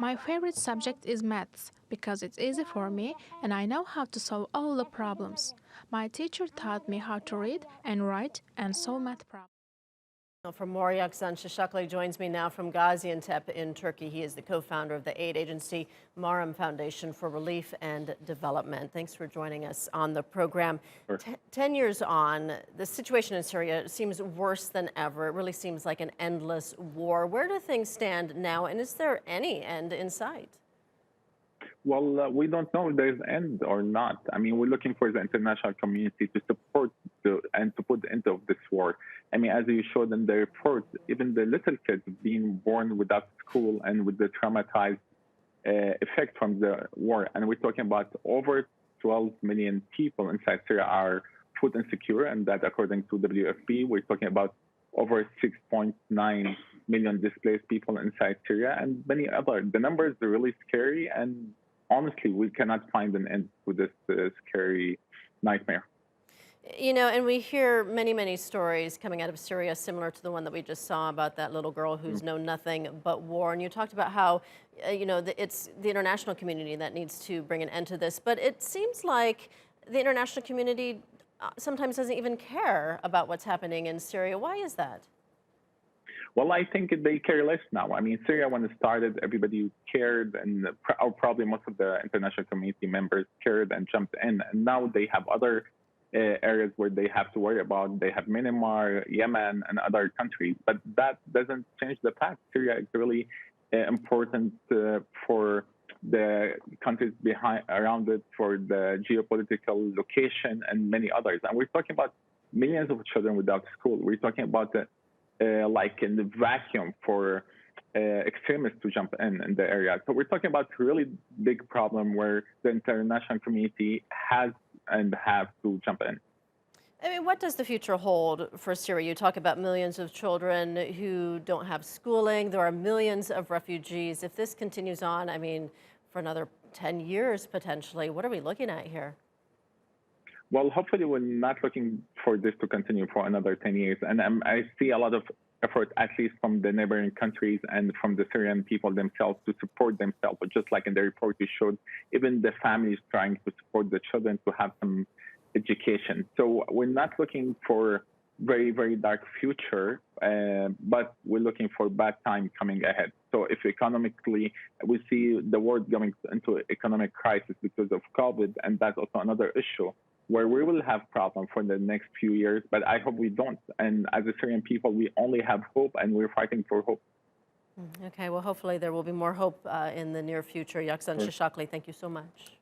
My favorite subject is maths because it's easy for me and I know how to solve all the problems. My teacher taught me how to read and write and solve math problems. For more, Yakzan Shishakly joins me now from Gaziantep in Turkey. He is the co-founder of the aid agency Maram Foundation for Relief and Development. Thanks for joining us on the program. Sure. 10 years on, the situation in Syria seems worse than ever. It really seems like an endless war. Where do things stand now, and is there any end in sight? Well, we don't know if there's end or not. I mean, we're looking for the international community to support and to put the end of this war. I mean, as you showed in the report, even the little kids being born without school and with the traumatized effect from the war. And we're talking about over 12 million people inside Syria are food insecure, and that according to WFP, we're talking about over 6.9 million displaced people inside Syria and many other. The numbers are really scary, and honestly, we cannot find an end to this scary nightmare. You know, and we hear many, many stories coming out of Syria similar to the one that we just saw about that little girl who's known nothing but war. And you talked about how, it's the international community that needs to bring an end to this. But it seems like the international community sometimes doesn't even care about what's happening in Syria. Why is that? Well, I think they care less now. I mean, Syria, when it started, everybody cared, and or probably most of the international community members cared and jumped in. And now they have other areas where they have to worry about. They have Myanmar, Yemen, and other countries. But that doesn't change the fact. Syria is really important for the countries around it, for the geopolitical location, and many others. And we're talking about millions of children without school. We're talking about like in the vacuum for extremists to jump in the area. So we're talking about a really big problem where the international community has and have to jump in. I mean, what does the future hold for Syria? You talk about millions of children who don't have schooling. There are millions of refugees. If this continues on, I mean, for another 10 years potentially, what are we looking at here? Well, hopefully we're not looking for this to continue for another 10 years. And I see a lot of effort, at least from the neighboring countries and from the Syrian people themselves, to support themselves. But just like in the report you showed, even the families trying to support the children to have some education. So we're not looking for very, very dark future, but we're looking for bad time coming ahead. So if economically, we see the world going into economic crisis because of COVID, and that's also another issue where we will have problems for the next few years, but I hope we don't. And as a Syrian people, we only have hope, and we're fighting for hope. Okay, well, hopefully there will be more hope in the near future. Yakzan Shishakly, thank you so much.